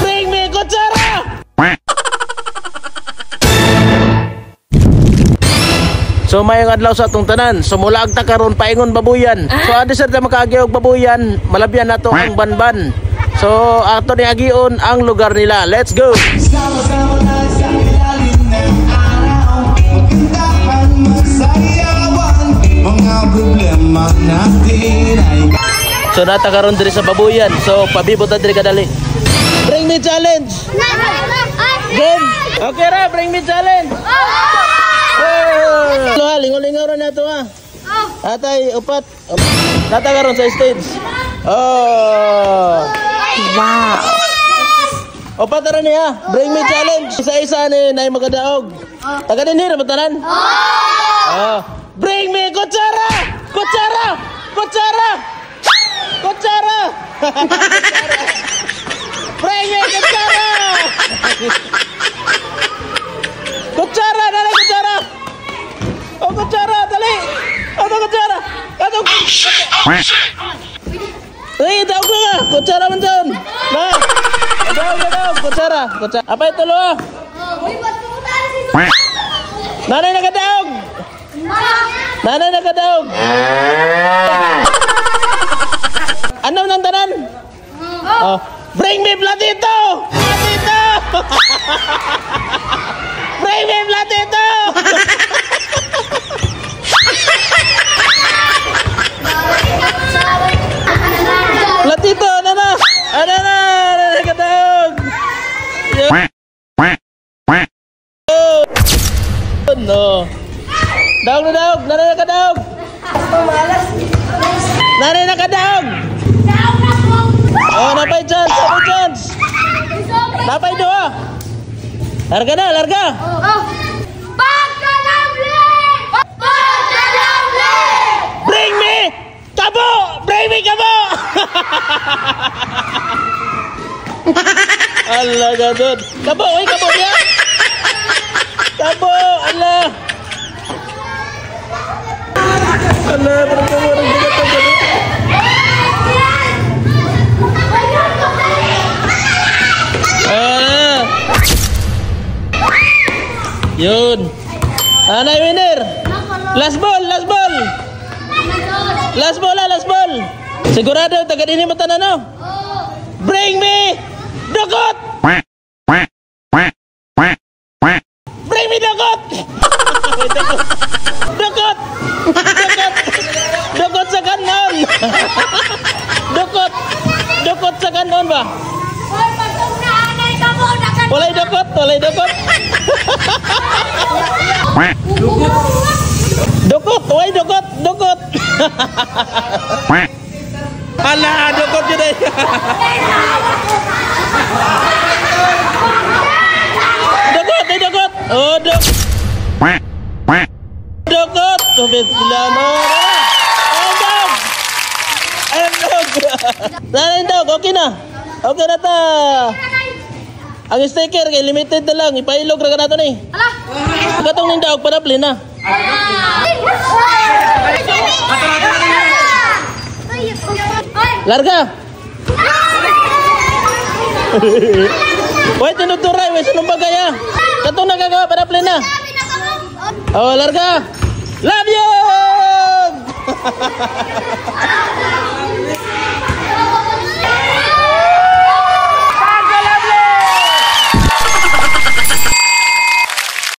Bring me kutsara! So mayong adlaw sa atong tanan. So mula agta karon paingon babuyan. So adi sa makaagi og babuyan, malabyan nato ang banban. So ato ni agion ang lugar nila. Let's go. So nata karon diri sa babuyan. So pabibot ta diri kadali. Bring me challenge. Game. Okay ra, bring me challenge. Oh, lingaw-lingaw ra nato ha. Atay upat. Nata karon sa stage. Oh. Wow. Upat ra niya. Bring me challenge. Isa-isa ni nay magadaog. Taga dinhi ra batanan. Oh. Bring me kutsara. Kutsara. Kutsara. Kutsara. Bring me kutsara. Kutsara, dali kutsara. Oh kutsara, dali. Ato kutsara. Ato. Hey, daog na nga. Kutsara man dyan. Na. Daog. Kutsara. Kutsara. Apa ito lo? Nanay nakadaog. Nanay nakadaog. Ano nang tanan? Oh. Bring me platito! Platito! Bring me platito! Platito, ano na? Ano na? Nakadaog! No. Daog na daog! Nanay nakadaog! Nanay nakadaog! Oh, napay chance! Napay chance! Napay doa! Larga na! Larga! Bring me! Kabo! Bring me kabo! Allah gadot! Kabo! Uy, kabo niya! Kabo! Allah! Allah! Berkabo! Yun. Anay winner. Last ball, last ball. Last ball, last ball. Sigurado taga dinhi mo tanan no? Bring me dugot. Bring me dugot. Dugot. Dugot. Dugot sa kanon. Dugot. Dugot sa kanon ba? Walay dukot, walay dukot. Dukot, walay dukot, dukot. Alah, dukot jadi. Dukot, dukot. Oh, duk. Dukot. Bismillah. Endog. Endog. Endog, okay na. Okay na ta. Ang sticker kay limited na lang, ipailog ra nato ni. Ala. Katong ning daog para plin na. Larga. Hoy tinuturay, way sunong bagaya. Katong nagagawa para plin na. Oh, larga. Love you.